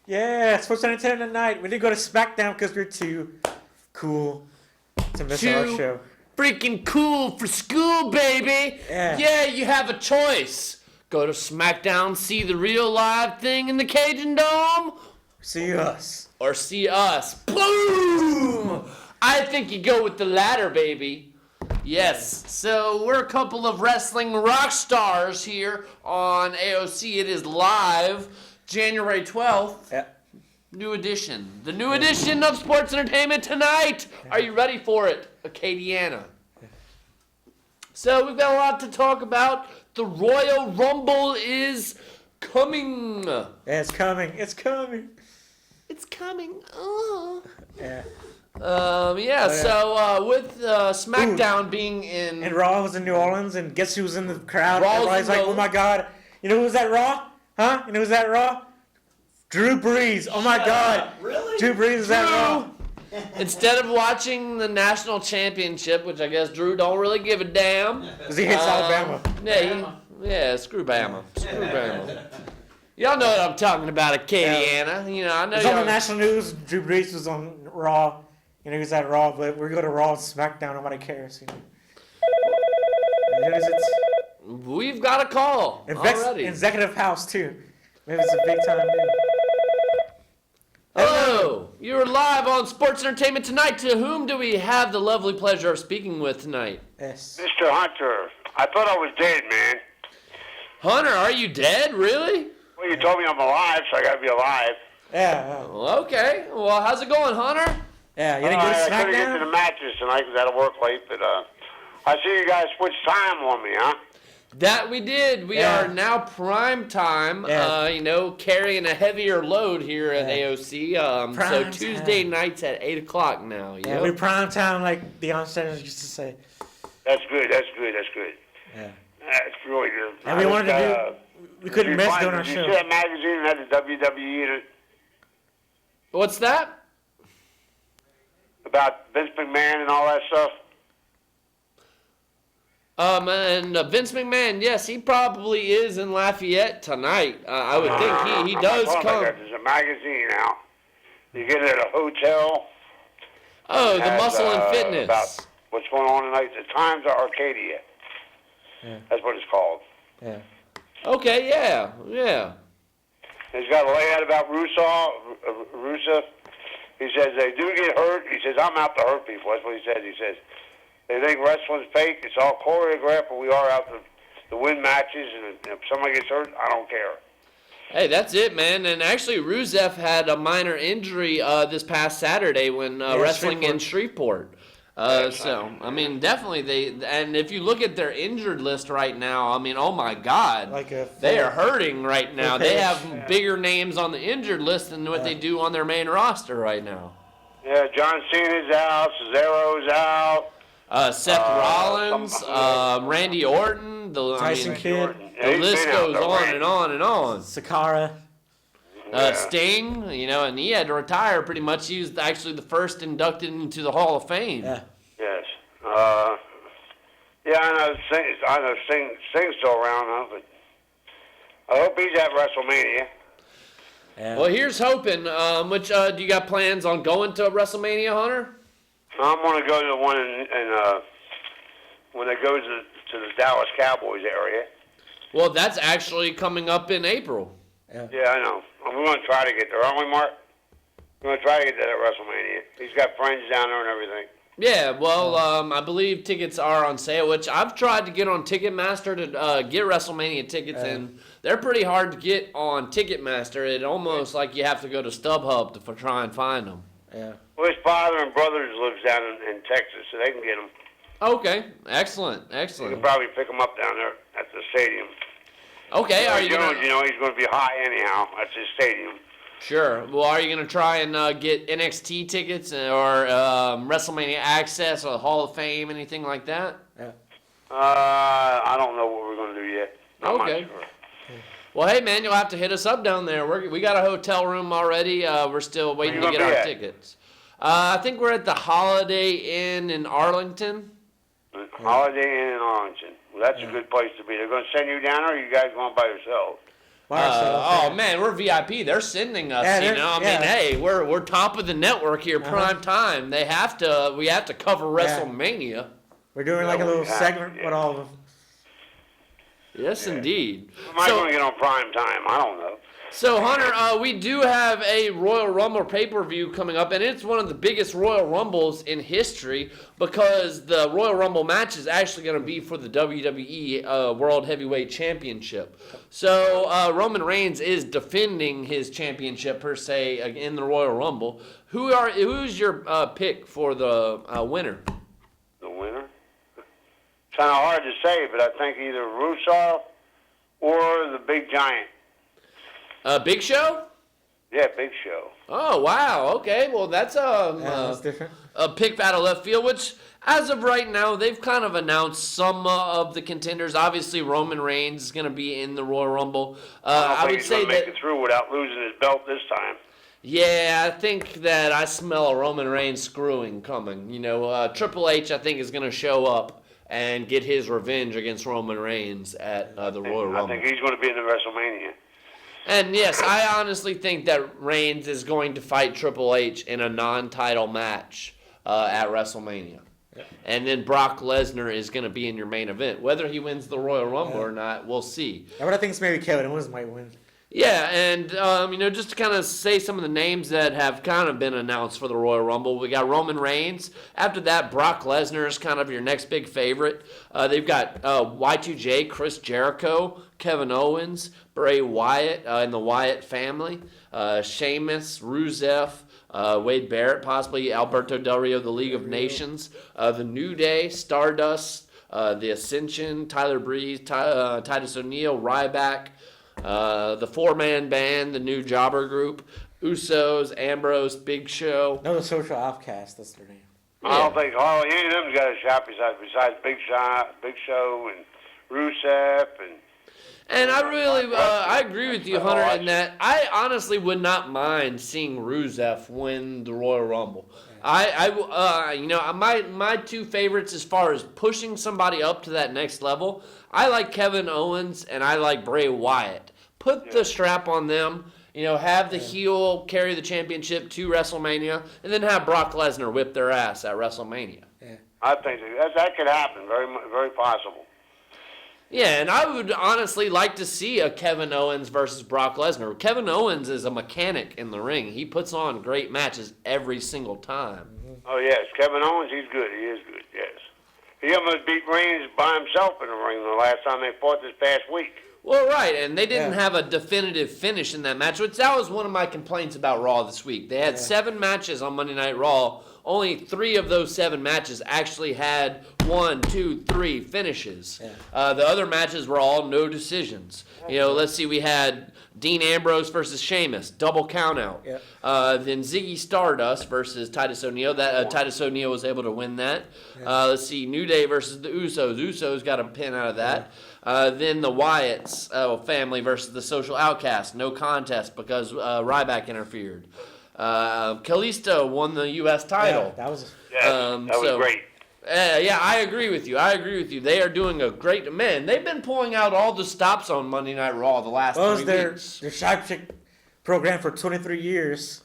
Yeah, Sports Entertainment Tonight. We didn't go to SmackDown because we're too cool to miss our show. Freaking cool for school, baby. Yeah, you have a choice. Go to SmackDown, see the real live thing in the Cajun Dome. See us. Or see us. Boom! I think you go with the latter, baby. Yes, so we're a couple of wrestling rock stars here on AOC. It is live, January 12th. Yeah. New edition. The new edition of Sports Entertainment Tonight. Are you ready for it, Acadiana? So we've got a lot to talk about. The Royal Rumble is coming. Yeah, it's coming. It's coming. It's coming. Oh. Yeah. So with SmackDown being in... And Raw was in New Orleans, and guess who was in the crowd? Raw Everybody's like, oh my God. You know who was at Raw? Huh? You know who's at Raw? Drew Brees. Oh my God. Really? Drew Brees is at Raw. Instead of watching the national championship, which I guess Drew don't really give a damn. Because he hates Alabama. Screw Bama. Screw Bama. Y'all know what I'm talking about, Acadiana. You know, I know It's on the national news. Drew Brees was on Raw. You know, he was at Raw, but we go to Raw and SmackDown. Nobody cares. You know. We've got a call already. Executive House, too. Maybe it's a big time deal. Hello. You're live on Sports Entertainment Tonight. To whom do we have the lovely pleasure of speaking with tonight? Yes. Mr. Hunter, I thought I was dead, man. Hunter, are you dead? Really? Well, you told me I'm alive, so I gotta be alive. Yeah. Okay. Well, how's it going, Hunter? Yeah, you didn't go to I couldn't get SmackDown? to the matches tonight because I had to work late, but I see you guys switch time on me, huh? That we did. We are now prime time, carrying a heavier load here at AOC. So Tuesday nights at 8 o'clock now. Yeah, we prime time like Deion Sanders used to say. That's good. That's good. Yeah. That's really good. And we wanted to do, we couldn't miss doing our show. show. Did you see that magazine that had the WWE in it? What's that? About Vince McMahon and all that stuff? And Vince McMahon, yes, he probably is in Lafayette tonight. I would think he does come. There's a magazine out. You get it at a hotel. Oh, the Muscle and Fitness. About what's going on tonight. The Times of Arcadia. Yeah. That's what it's called. Yeah. Okay, yeah. He's got a layout about Rusev. He says they do get hurt. He says, I'm out to hurt people. That's what he says. He says, they think wrestling's fake. It's all choreographed, but we are out to win matches. And if somebody gets hurt, I don't care. Hey, that's it, man. And actually, Rusev had a minor injury this past Saturday when wrestling in Shreveport. Definitely and if you look at their injured list right now, I mean, oh my God, they are hurting right now. They have bigger names on the injured list than what they do on their main roster right now. Yeah, John Cena's out, Cesaro's out. Seth Rollins, Randy Orton, Tyson Kidd. The list goes on and on and on. Sakara. Sting, and he had to retire pretty much. He was actually the first inducted into the Hall of Fame. Yeah. Yes. I know Sting's still around, huh? But I hope he's at WrestleMania. Yeah. Well, here's hoping. Do you got plans on going to WrestleMania, Hunter? I'm going to go to the one when it goes to the Dallas Cowboys area. Well, that's actually coming up in April. Yeah, I know. We're going to try to get there, aren't we, Mark? We're going to try to get there at WrestleMania. He's got friends down there and everything. Yeah, well, I believe tickets are on sale, which I've tried to get on Ticketmaster to get WrestleMania tickets, and they're pretty hard to get on Ticketmaster. It's almost like you have to go to StubHub to try and find them. Yeah. Well, his father and brothers lives down in Texas, so they can get them. Okay, excellent. You can probably pick them up down there at the stadium. Okay, are you going to... he's going to be high anyhow. That's his stadium. Sure. Well, are you going to try and get NXT tickets or WrestleMania Access or the Hall of Fame, anything like that? Yeah. I don't know what we're going to do yet. Okay. Sure. Well, hey, man, you'll have to hit us up down there. We got a hotel room already. We're still waiting to get our tickets. I think we're at the Holiday Inn in Arlington. Holiday Inn in Arlington. Well, that's a good place to be. They're going to send you down there, or you guys going by yourselves? Wow, man, we're VIP. They're sending us. Yeah, You know, I mean, hey, we're top of the network here, prime time. We have to cover WrestleMania. We're doing like a little segment with all of them. Yes, indeed. Am I going to get on prime time? I don't know. So, Hunter, we do have a Royal Rumble pay-per-view coming up, and it's one of the biggest Royal Rumbles in history because the Royal Rumble match is actually going to be for the WWE World Heavyweight Championship. So, Roman Reigns is defending his championship, per se, in the Royal Rumble. Who's your pick for the winner? The winner? Kind of hard to say, but I think either Rusev or the Big Giant. Big Show? Yeah, Big Show. Oh, wow. Okay. Well, that's That's different. a pick out of left field, which, as of right now, they've kind of announced some of the contenders. Obviously, Roman Reigns is going to be in the Royal Rumble. I would say that make it through without losing his belt this time. Yeah, I think that I smell a Roman Reigns screwing coming. You know, Triple H, I think, is going to show up and get his revenge against Roman Reigns at the Royal Rumble. I think he's going to be in the WrestleMania. And yes, I honestly think that Reigns is going to fight Triple H in a non-title match at WrestleMania. Yeah. And then Brock Lesnar is going to be in your main event. Whether he wins the Royal Rumble or not, we'll see. Yeah, but I think it's maybe Kevin Owens might win. Yeah, and just to kind of say some of the names that have kind of been announced for the Royal Rumble, we got Roman Reigns. After that, Brock Lesnar is kind of your next big favorite. They've got Y2J, Chris Jericho, Kevin Owens, Bray Wyatt and the Wyatt family, Sheamus, Rusev, Wade Barrett, possibly Alberto Del Rio, the League of Nations, the New Day, Stardust, the Ascension, Tyler Breeze, Titus O'Neil, Ryback, the four-man band, the New Jobber Group, Usos, Ambrose, Big Show. No, the Social Outcast, that's their name. I don't think any of them's got a shot besides Big Show and Rusev and I really, I agree with you, Hunter, in that I honestly would not mind seeing Rusev win the Royal Rumble. My two favorites as far as pushing somebody up to that next level, I like Kevin Owens and I like Bray Wyatt. Put the strap on them, have the heel carry the championship to WrestleMania, and then have Brock Lesnar whip their ass at WrestleMania. Yeah. I think that could happen. Very, very possible. Yeah, and I would honestly like to see a Kevin Owens versus Brock Lesnar. Kevin Owens is a mechanic in the ring. He puts on great matches every single time. Mm-hmm. Oh, yes. Kevin Owens, he's good. He is good, yes. He almost beat Reigns by himself in the ring the last time they fought this past week. Well, right, and they didn't have a definitive finish in that match, which that was one of my complaints about Raw this week. They had 7 matches on Monday Night Raw. Only 3 of those 7 matches actually had 1, 2, 3 finishes. Yeah. The other matches were all no decisions. Let's see, we had Dean Ambrose versus Sheamus, double countout. Yeah. Then Ziggy Stardust versus Titus O'Neil. Titus O'Neil was able to win that. Yeah. Let's see, New Day versus the Usos. Usos got a pin out of that. Then the Wyatts family versus the Social Outcast. No contest because Ryback interfered. Kalisto won the U.S. title. Yeah, that was great. I agree with you. They are doing a great... Man, they've been pulling out all the stops on Monday Night Raw the last 3 weeks. Their Sidekick program for 23 years.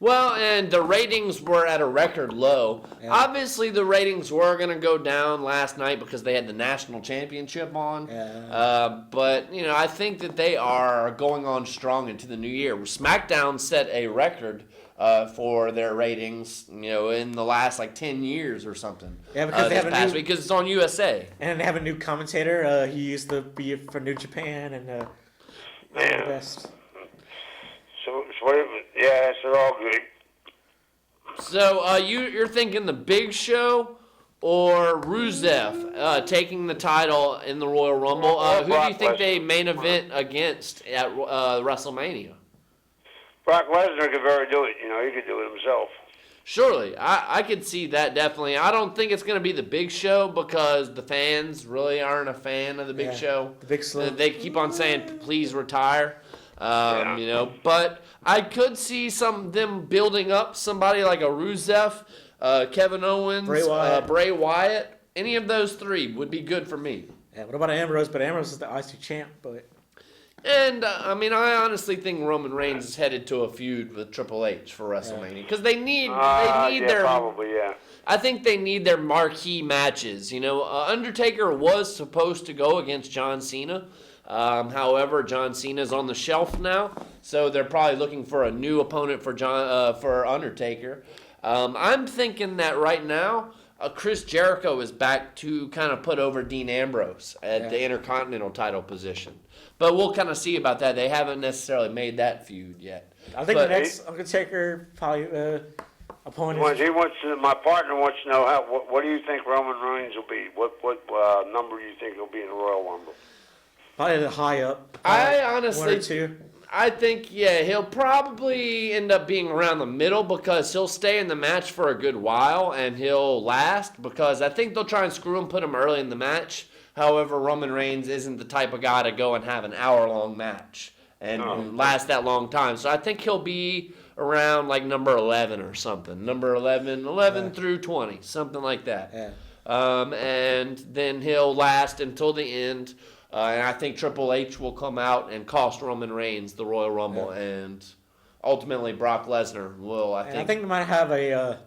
Well, and the ratings were at a record low. Yeah. Obviously, the ratings were going to go down last night because they had the national championship on. Yeah. But, I think that they are going on strong into the new year. SmackDown set a record for their ratings, in the last 10 years or something. Yeah, because they have a new week because it's on USA. And they have a new commentator. He used to be for New Japan and the best. So they're all good. So you're thinking the Big Show or Rusev taking the title in the Royal Rumble? Who do you think they main event against at WrestleMania? Brock Lesnar could very do it. He could do it himself. Surely. I could see that definitely. I don't think it's going to be the Big Show because the fans really aren't a fan of the Big Show. The Big Slow. They keep on saying, please retire. But I could see them building up somebody like a Rusev, Kevin Owens, Bray Wyatt. Any of those 3 would be good for me. Yeah, what about Ambrose? But Ambrose is the IC champ, but... And, I honestly think Roman Reigns is headed to a feud with Triple H for WrestleMania. Because they need their... probably, yeah. I think they need their marquee matches. Undertaker was supposed to go against John Cena. However, John Cena's on the shelf now. So they're probably looking for a new opponent for Undertaker. I'm thinking that right now, Chris Jericho is back to kind of put over Dean Ambrose at the Intercontinental title position. But we'll kind of see about that. They haven't necessarily made that feud yet. I think the next Undertaker probably opponent. My partner wants to know what do you think Roman Reigns will be? What number do you think he'll be in the Royal Rumble? Probably the high up. I honestly, 1 or 2. I think he'll probably end up being around the middle because he'll stay in the match for a good while and he'll last because I think they'll try and screw him, put him early in the match. However, Roman Reigns isn't the type of guy to go and have an hour-long match and last that long time. So I think he'll be around like number 11 or something. Number 11 through 20, something like that. Yeah. And then he'll last until the end. And I think Triple H will come out and cost Roman Reigns the Royal Rumble. And ultimately Brock Lesnar will, I think they might have a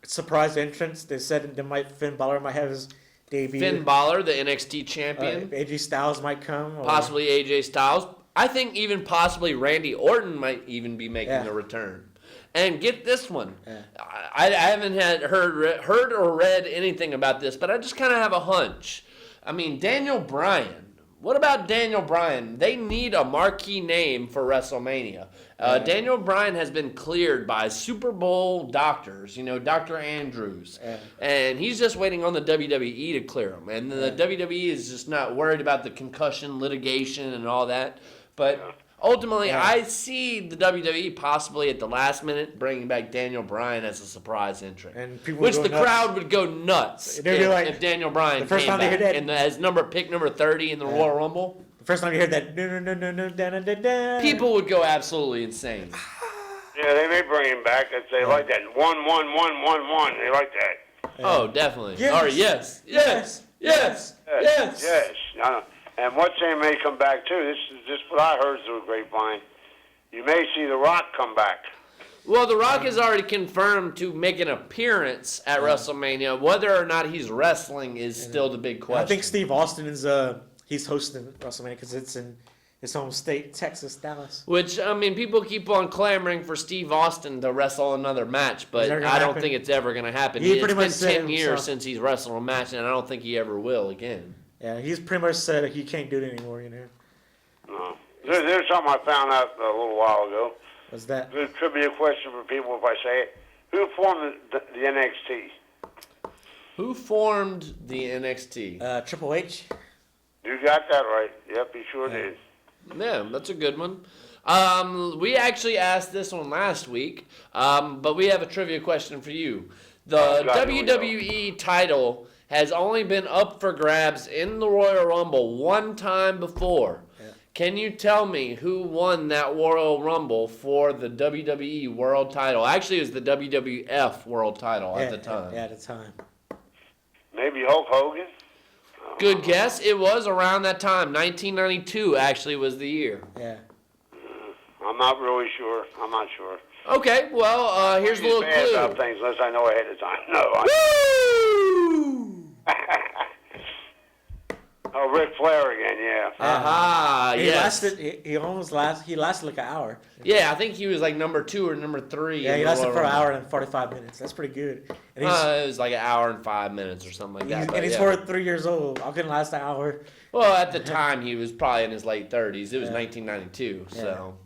surprise entrance. They said Finn Balor might have his debut. Finn Balor, the NXT champion. AJ Styles might come. Possibly AJ Styles. I think even possibly Randy Orton might even be making a return. And get this one. Yeah. I haven't heard or read anything about this, but I just kind of have a hunch. Daniel Bryan. What about Daniel Bryan? They need a marquee name for WrestleMania. Daniel Bryan has been cleared by Super Bowl doctors, Dr. Andrews. Yeah. And he's just waiting on the WWE to clear him. And the WWE is just not worried about the concussion litigation and all that. But ultimately, I see the WWE possibly at the last minute bringing back Daniel Bryan as a surprise entrant. And which the crowd would go nuts if Daniel Bryan came back and as pick number 30 in the Royal Rumble. The first time you heard that, no, people would go absolutely insane. Yeah, they may bring him back if they like that. 1, 1, 1, 1, 1. They like that. Oh, definitely. Yes. Or yes. And what's name may come back too. This is just what I heard through a grapevine. You may see The Rock come back. Well, The Rock is already confirmed to make an appearance at WrestleMania. Whether or not he's wrestling is still the big question. I think Steve Austin is he's hosting WrestleMania because it's in his home state, Texas, Dallas. Which, people keep on clamoring for Steve Austin to wrestle another match, but I don't think it's ever going to happen. It's been 10 years since he's wrestled a match, and I don't think he ever will again. Yeah, he's pretty much said he can't do it anymore, No. There's something I found out a little while ago. What's that? There's a trivia question for people if I say it. Who formed the NXT? Who formed the NXT? Triple H. You got that right. Yep, he sure did. Yeah, that's a good one. We actually asked this one last week, but we have a trivia question for you. The WWE title has only been up for grabs in the Royal Rumble one time before. Yeah. Can you tell me who won that Royal Rumble for the WWE World title? Actually, it was the WWF World title at the time. At the time. Maybe Hulk Hogan? Good guess. It was around that time. 1992 actually was the year. Yeah. I'm not really sure. I'm not sure. Okay, well, here's a little clue. About things unless I know ahead of time. No. Woo! Oh, Ric Flair again, yeah. Aha, yes. He lasted like an hour. Yeah, I think he was like number 2 or number 3. Yeah, he lasted for an hour and 45 minutes. That's pretty good. And it was like an hour and 5 minutes or something like that. And he's 43 years old. How can he last an hour? Well, at the time, he was probably in his late 30s. It was 1992. Yeah. So,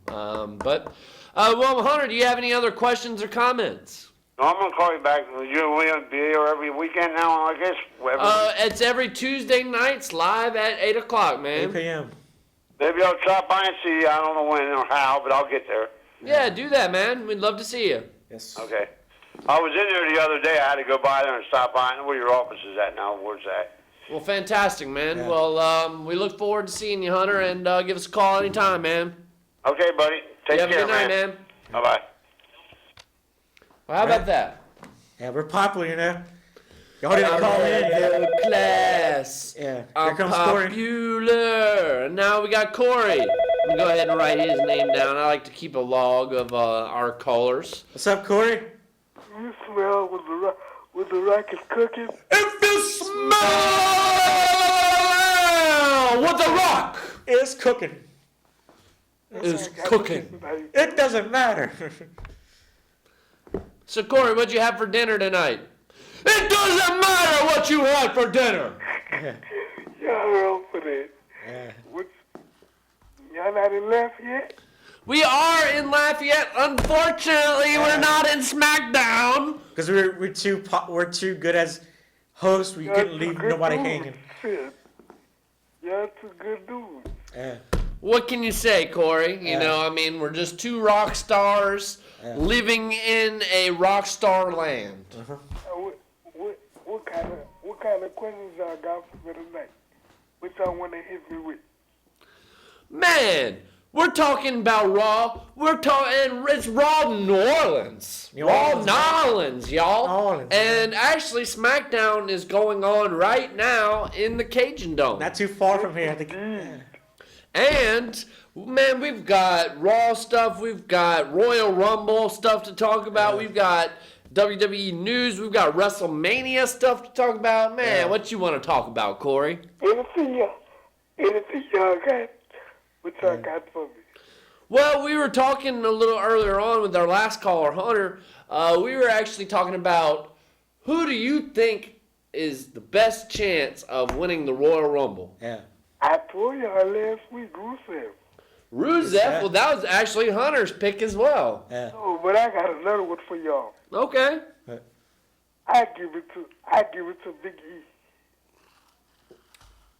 well, Hunter, do you have any other questions or comments? No, I'm going to call you back. You'll be here every weekend now, I guess? It's every Tuesday nights live at 8 o'clock, man. 8 p.m. Maybe I'll stop by and see you. I don't know when or how, but I'll get there. Yeah, do that, man. We'd love to see you. Yes. Okay. I was in there the other day. I had to go by there and stop by. I know where your office is at now. Where's that? Well, fantastic, man. Yeah. Well, we look forward to seeing you, Hunter, and give us a call anytime, man. Okay, buddy. Take care, have a good night, man. Bye-bye. Well, how about that? Yeah, we're popular, Y'all didn't call in yet. Middle class. Yeah. Here I'm comes Corey. popular. Now we got Corey. I'm gonna go ahead and write his name down. I like to keep a log of our callers. What's up, Corey? You smell when the rock is cooking? If you smell what the rock It's cooking. is cooking. It doesn't matter. So Corey, what'd you have for dinner tonight? It doesn't matter what you had for dinner. Y'all wrong for that. Yeah. Y'all not in Lafayette? We are in Lafayette. Unfortunately, we're not in SmackDown. Because we're too good as hosts. We couldn't leave nobody hanging. Shit. Y'all two good dudes. Yeah. What can you say, Corey? You know, I mean, we're just two rock stars living in a rock star land. What kind of questions y'all got for me tonight? What y'all want to hit me with? Man, we're talking about Raw. It's Raw New Orleans. New Raw Orleans, Nolans, y'all. Nolans, and actually, SmackDown is going on right now in the Cajun Dome. Not too far from here. I think. And, man, we've got Raw stuff. We've got Royal Rumble stuff to talk about. We've got WWE news. We've got WrestleMania stuff to talk about. Man, what you want to talk about, Corey? Anything y'all got? What y'all got for me? Well, we were talking a little earlier on with our last caller, Hunter. We were actually talking about who do you think is the best chance of winning the Royal Rumble? I told y'all last week, Rusev. Rusev? Well, that was actually Hunter's pick as well. Yeah. Oh, but I got another one for y'all. Okay. I give it to Big E.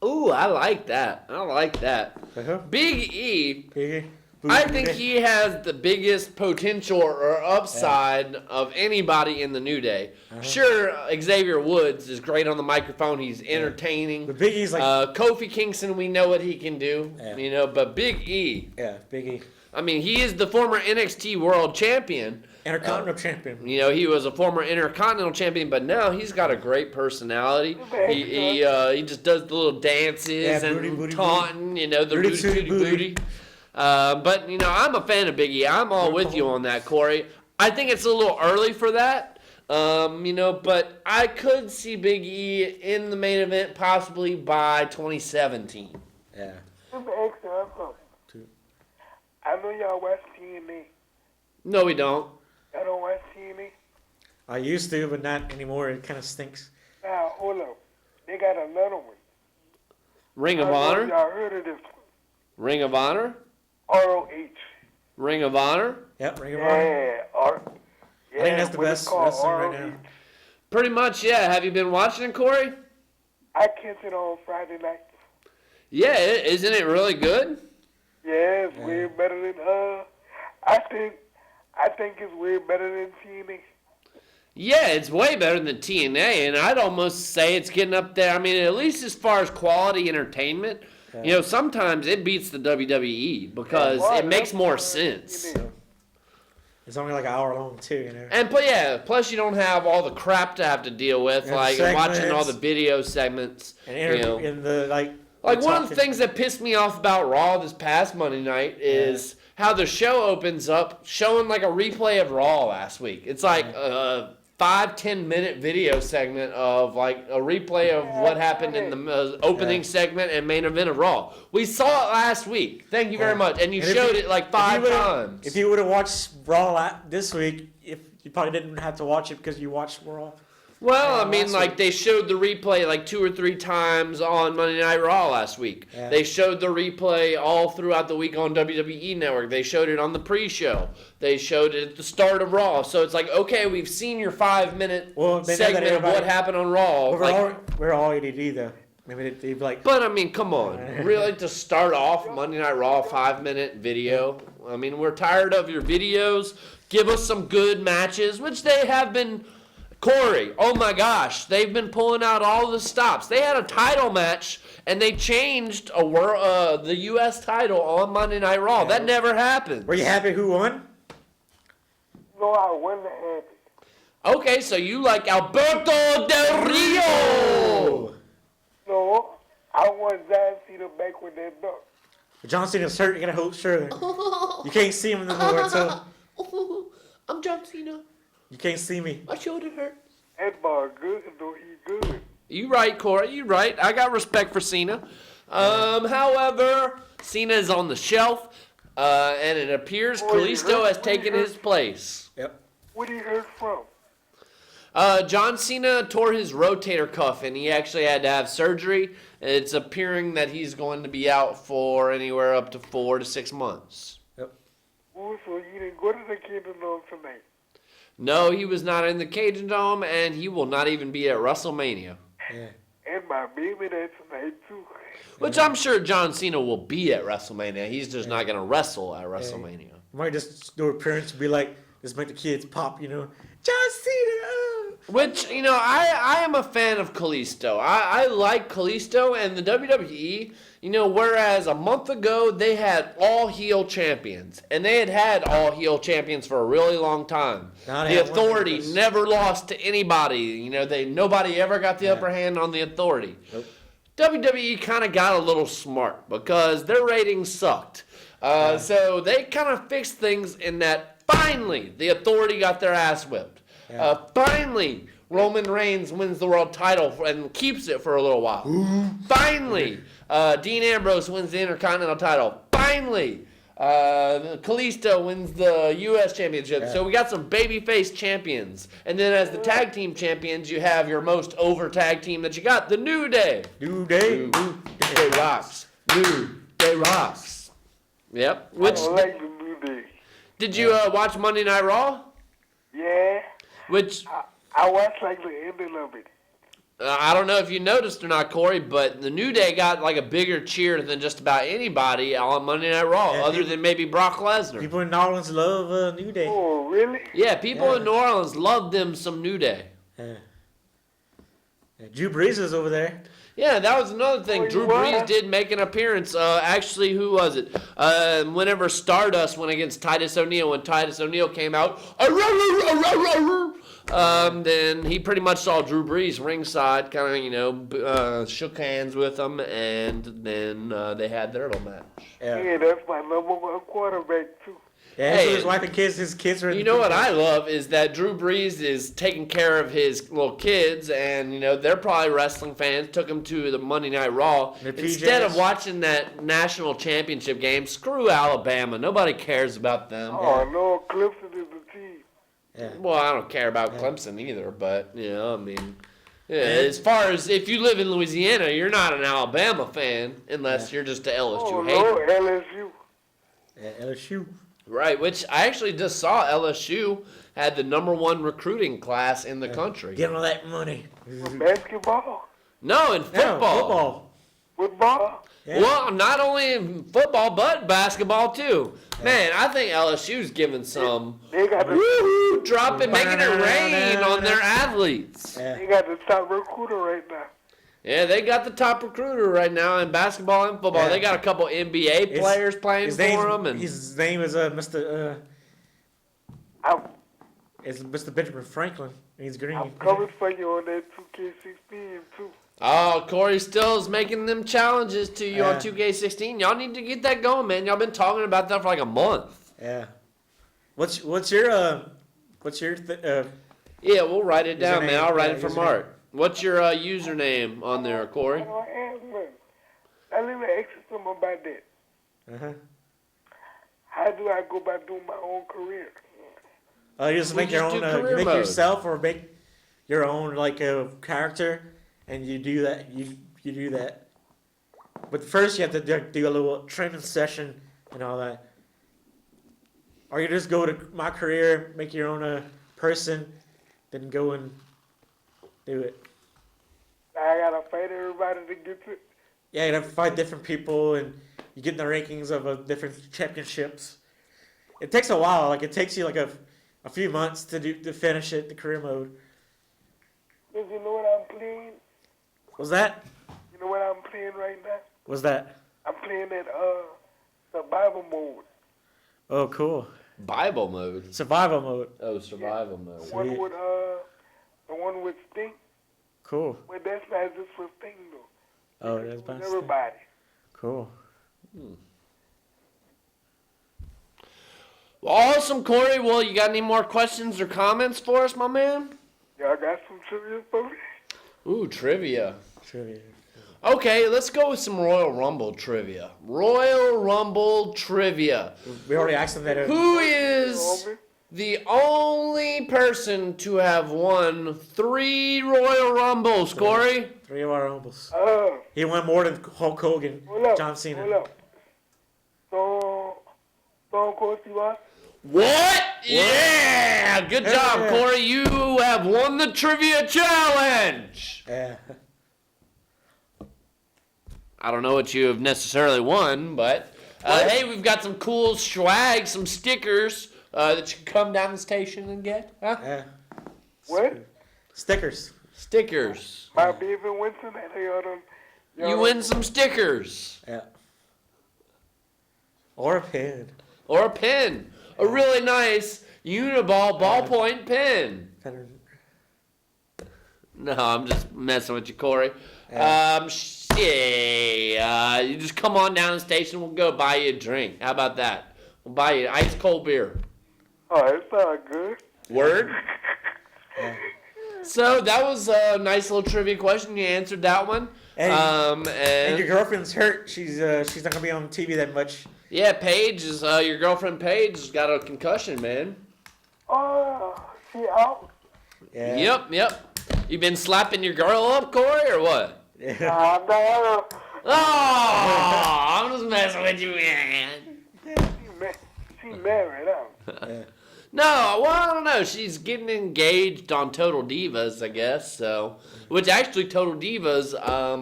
Ooh, I like that. Big E. I think he has the biggest potential or upside of anybody in the New Day. Sure, Xavier Woods is great on the microphone. He's entertaining. But Big E's like Kofi Kingston, we know what he can do. You know, but Big E. Yeah, Big E. I mean, he is the former NXT World Champion. Intercontinental champion. You know, he was a former Intercontinental Champion, but now he's got a great personality. He just does the little dances and booty, taunting. You know, the booty. But, you know, I'm a fan of Big E. I'm all with you on that, Corey. I think it's a little early for that, you know, but I could see Big E in the main event possibly by 2017. Yeah. Let me ask y'all something. I know y'all watch TNA. No, we don't. Y'all don't watch TNA? I used to, but not anymore. It kind of stinks. Now, hold up. They got another one. Ring of I know Honor? y'all heard of this one. Ring of Honor? ROH. Ring of Honor? Yep, Ring of Honor. I think that's the best wrestling right now. Pretty much, yeah. Have you been watching it, Corey? I catch it on Friday night. Yeah, isn't it really good? Yeah, it's way better than I think it's way better than TNA. Yeah, it's way better than TNA, and I'd almost say it's getting up there. I mean, at least as far as quality entertainment, you know, sometimes it beats the WWE because it makes more sense. It's only like an hour long too, you know. And plus you don't have all the crap to have to deal with, And like segments. watching all the video segments. And you know. in the like One of the things that pissed me off about Raw this past Monday night is how the show opens up showing like a replay of Raw last week. It's like a 5-10 minute video segment of like a replay of what happened in the opening segment and main event of Raw. We saw it last week. Thank you very much. And you showed it like 5 times. If you would have watched Raw this week, you probably didn't have to watch it because you watched Raw. Well, I mean, like, they showed the replay like 2 or 3 times on Monday Night Raw last week. Yeah. They showed the replay all throughout the week on WWE Network. They showed it on the pre-show. They showed it at the start of Raw. So it's like, okay, we've seen your 5-minute segment of what happened on Raw. We're all ADD, though. Maybe they'd like... But, I mean, come on. Really, to start off Monday Night Raw, 5-minute video? I mean, we're tired of your videos. Give us some good matches, which they have been... Corey, oh my gosh, they've been pulling out all the stops. They had a title match, and they changed the U.S. title on Monday Night Raw. That never happened. Were you happy who won? No, I wasn't happy. Okay, so you like Alberto Del Rio. No, I want John Cena back with that belt. John Cena's hurt. You gotta hold sure. You can't see him anymore, so I'm John Cena. you can't see me. My shoulder hurts. That ball good, though. He good. You right, Corey. You right. I got respect for Cena. However, Cena is on the shelf, and it appears Kalisto has taken his place. Yep. What he hurt from? John Cena tore his rotator cuff, and he actually had to have surgery. It's appearing that he's going to be out for anywhere up to 4 to 6 months. Yep. Oh, so you didn't go to the Kingdom Dome tonight? No, he was not in the Cajun Dome, and he will not even be at WrestleMania. Yeah. And my baby there tonight, too. Which I'm sure John Cena will be at WrestleMania. He's just not going to wrestle at WrestleMania. Might just do appearance and be like, just make the kids pop, you know. John Cena! Which, you know, I am a fan of Kalisto. I like Kalisto and the WWE, you know, whereas a month ago they had all heel champions. And they had all heel champions for a really long time. The Authority never lost to anybody. You know, nobody ever got the upper hand on the Authority. Nope. WWE kind of got a little smart because their ratings sucked. So they kind of fixed things in that finally the Authority got their ass whipped. Finally, Roman Reigns wins the world title and keeps it for a little while. Finally, Dean Ambrose wins the Intercontinental title. Finally, Kalisto wins the U.S. Championship. So we got some babyface champions. And then as the tag team champions, you have your most over tag team that you got, the New Day. New Day. New Day rocks. New Day rocks. Yep. I don't like the New Day. Did you watch Monday Night Raw? Yeah. Which I watched like the ending of it. I don't know if you noticed or not, Corey, but the New Day got like a bigger cheer than just about anybody on Monday Night Raw, other than maybe Brock Lesnar. People in New Orleans love New Day. Oh, really? Yeah, people in New Orleans love them some New Day. Yeah. Drew Brees is over there. Yeah, that was another thing. Oh, Drew what? Brees did make an appearance. Actually, who was it? Whenever Stardust went against Titus O'Neil, when Titus O'Neil came out, then he pretty much saw Drew Brees ringside, kind of, you know, shook hands with him, and then they had their little match. Yeah, that's my number one quarterback, too. Yeah, Hey, so his wife and kids, his kids are in You the know what picture. I love is that Drew Brees is taking care of his little kids, and you know they're probably wrestling fans. Took them to the Monday Night Raw Their instead of PJs. watching that national championship game. Screw Alabama. Nobody cares about them. Oh, no, Clemson is the team. Yeah. Well, I don't care about Clemson either, but you know, I mean, yeah, as far as if you live in Louisiana, you're not an Alabama fan unless you're just a LSU Oh, hater. no, LSU. Yeah, LSU. Right, which I actually just saw LSU had the #1 recruiting class in the country. Get all that money. Basketball. No, in football. Football. Football. Yeah. Well, not only in football, but basketball too. Man, I think LSU's giving some They got the, woo, dropping, making it rain on their athletes. Yeah. they got the top recruiter right now. Yeah, they got the top recruiter right now in basketball and football. Yeah. They got a couple NBA players playing for them, and his name is Mr. I'm It's Mr. Benjamin Franklin. He's green. I'm coming for you on that 2K16 too. oh, Corey Still's making them challenges to you on 2K16. Y'all need to get that going, man. Y'all been talking about that for like a month. Yeah. What's your Yeah, we'll write it down, man. Username, I'll write yeah, it for username. Mark. What's your username on there, Corey? Oh, man. Now let me ask you something about that. uh-huh. How do I go about doing my own career? You just make your just own. do You career make mode. yourself or make your own like a character, and you do that. You do that. But first, you have to do a little training session and all that. Or you just go to my career, make your own person, then go and do it. I gotta fight everybody to get to it. Yeah, you have to fight different people, and you get in the rankings of different championships. It takes a while. Like it takes you like a few months to finish it, the career mode. Cause you know what I'm playing? Was that? You know what I'm playing right now? Was that? I'm playing that survival mode. Oh, cool. Bible mode. Survival mode. Oh, survival mode. The one with Sting. Cool. But that's not just for Sting though. Oh, It's that's with best. everybody. Cool. Well, awesome, Corey. Well, you got any more questions or comments for us, my man? Y'all got some trivia for me? Ooh, trivia. Trivia. Okay, let's go with some Royal Rumble trivia. Royal Rumble trivia. We already asked them that. Who is the only person to have won 3 Royal Rumbles, Corey? 3 of our Rumbles. Oh, He won more than Hulk Hogan, hold up. John Cena. Hold up. Stone Cold Steve Austin? What? Yeah! Good job, Yeah. Corey. You have won the trivia challenge. Yeah. I don't know what you have necessarily won, but hey, we've got some cool swag, some stickers that you can come down the station and get. Huh? Yeah. What? Stickers. Stickers. My baby Winston and y'all done. You win some stickers. Yeah. Or a pin. Or a pin. A really nice Uniball ballpoint pen. No, I'm just messing with you, Corey. Yeah. You just come on down the station. We'll go buy you a drink. How about that? We'll buy you ice cold beer. Oh, it sounds good. Word? So that was a nice little trivia question. You answered that one. And your girlfriend's hurt. She's not gonna be on TV that much. Yeah, Paige is your girlfriend. Paige has got a concussion, man. Oh, she out? Yeah. Yep. You been slapping your girl up, Corey, or what? Yeah. No. Oh, I'm just messing with you, man. She married out. Yeah. No, well, I don't know. She's getting engaged on Total Divas, I guess. So, which actually Total Divas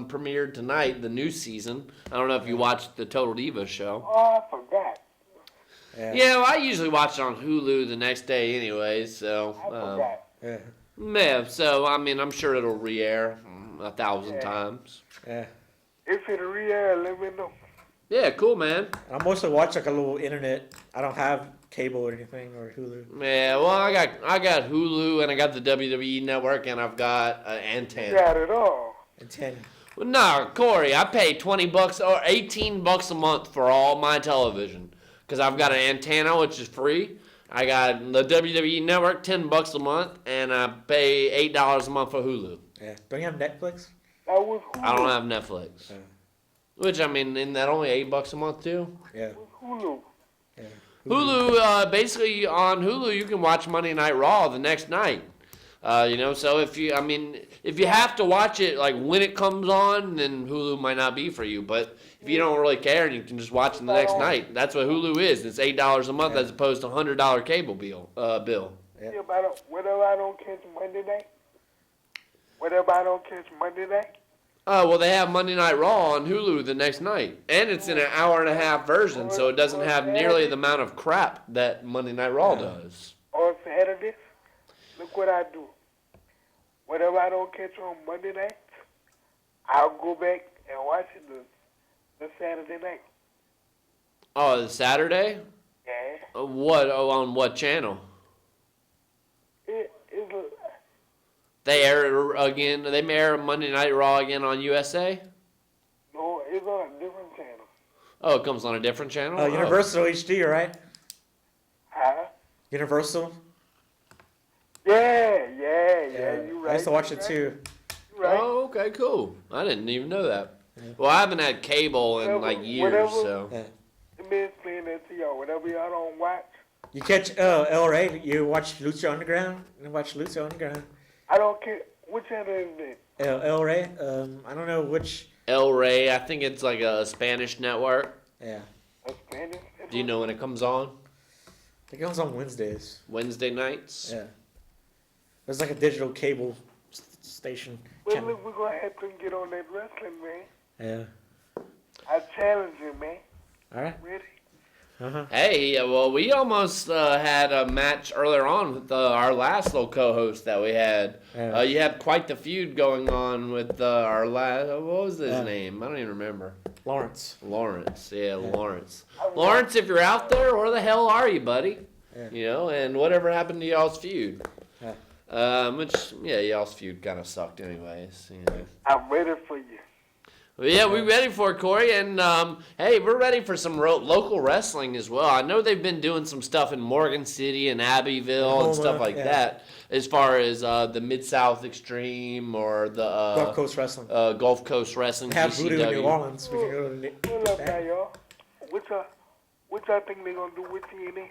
premiered tonight, the new season. I don't know if you watched the Total Divas show. Oh, I forgot. Yeah, well, I usually watch it on Hulu the next day, anyway. So, I forgot. Yeah. yeah. So, I mean, I'm sure it'll re-air 1,000 times. Yeah. If it re-air, let me know. Yeah, cool, man. I mostly watch like a little internet. I don't have cable or anything or Hulu. Yeah, well, I got Hulu and I got the WWE Network and I've got an antenna. Got it all. And 10. Well, no, Corey, I pay $20 or $18 a month for all my television because I've got an antenna, which is free. I got the WWE Network, $10 a month, and I pay $8 a month for Hulu. Yeah. Don't you have Netflix? That was Hulu. I don't have Netflix, Yeah. which I mean, isn't that only $8 a month too? Yeah. Hulu. Yeah. Hulu, basically on Hulu, you can watch Monday Night Raw the next night. So if you have to watch it like when it comes on, then Hulu might not be for you. But if you don't really care, you can just watch it the next night. That's what Hulu is. It's $8 a month as opposed to $100 cable bill. Yeah. Yeah, but whatever I don't catch Monday night. Whatever I don't catch Monday night. Oh, well, they have Monday Night Raw on Hulu the next night. And it's in an hour-and-a-half version, so it doesn't have nearly the amount of crap that Monday Night Raw does. On Saturday, look what I do. Whatever I don't catch on Monday night, I'll go back and watch it the Saturday night. Oh, the Saturday? Yeah. What? Oh, on what channel? It's They air it again. They air Monday Night Raw again on USA? no, it's on a different channel. Oh, it comes on a different channel? Oh. Universal HD, right? Huh? Universal. Yeah, you right. I used to watch it you right, too. you right. Oh, okay, cool. I didn't even know that. Well, I haven't had cable in like years, so. Yeah. Let me explain that to y'all. Whatever y'all don't watch, You catch El Rey. You watch Lucha Underground. You watch Lucha Underground. I don't care. Which channel is it? El Rey. I don't know which. El Rey, I think it's like a Spanish network. Yeah. A Spanish? Do you know when it comes on? I think it comes on Wednesdays. Wednesday nights? Yeah. There's like a digital cable station. Well, channel. look, we're going to have to get on that wrestling, man. Yeah. I challenge you, man. All right. Ready? Hey, well, we almost had a match earlier on with our last little co-host that we had. Yeah. You had quite the feud going on with our last. What was his name? I don't even remember. Lawrence. Lawrence. Yeah, Lawrence. Lawrence, if you're out there, where the hell are you, buddy? Yeah. And whatever happened to y'all's feud? Yeah. Y'all's feud kind of sucked anyways. I'm ready for you. Well, yeah, we're ready for it, Corey. And, hey, we're ready for some local wrestling as well. I know they've been doing some stuff in Morgan City and Abbeville and stuff like that, as far as the Mid-South Extreme or the Gulf Coast Wrestling. Gulf Coast Wrestling, Have Voodoo in New GCW. Orleans. We can go to Hold up now, y'all. What y'all think they gonna do with TNA?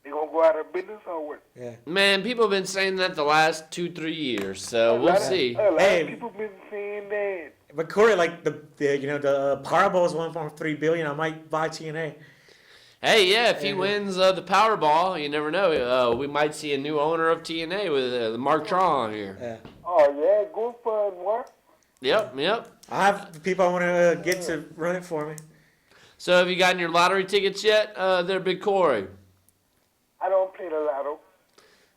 They gonna go out of business or what? Yeah. Man, people have been saying that the last 2-3 years, so we'll see. A lot Hey. of people been saying that. But Corey, like the Powerball is 1.3 billion. I might buy TNA. Hey, yeah, if he wins the Powerball, you never know. We might see a new owner of TNA with Mark Tron here. Yeah. Oh yeah, go for it, Mark. Yep. I have the people I want to get to run it for me. So have you gotten your lottery tickets yet, there, Big Corey? I don't play the lotto.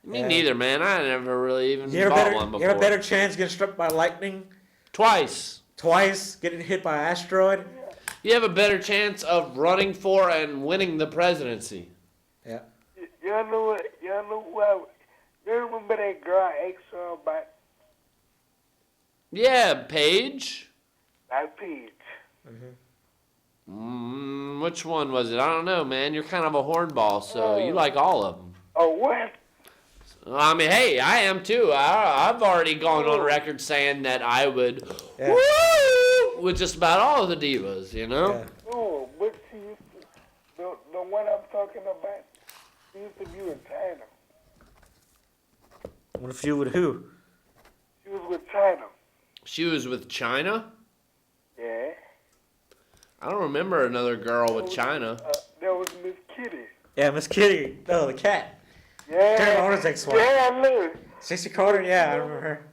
Me Yeah. neither, man. I never really even You have bought one before. You have a better chance getting struck by lightning Twice. twice, getting hit by an asteroid. You have a better chance of running for and winning the presidency. Yeah. Y'all know what? Y'all know who I? You remember that girl I asked her about? Yeah, Paige. That Paige. Which one was it? I don't know, man. You're kind of a hornball, so you like all of them. Oh what? I mean, hey, I am too. I've already gone on record saying that I would Yeah. woo with just about all of the divas, you know? Yeah. No, but she used to, the one I'm talking about, she used to be in China. What if you with who? She was with China. She was with China? Yeah. I don't remember another girl with China. There was Miss Kitty. Yeah, Miss Kitty. No, the cat. Yeah. Terry Horner's ex-wife. Yeah, look. Stacey Carter. Yeah, I remember her.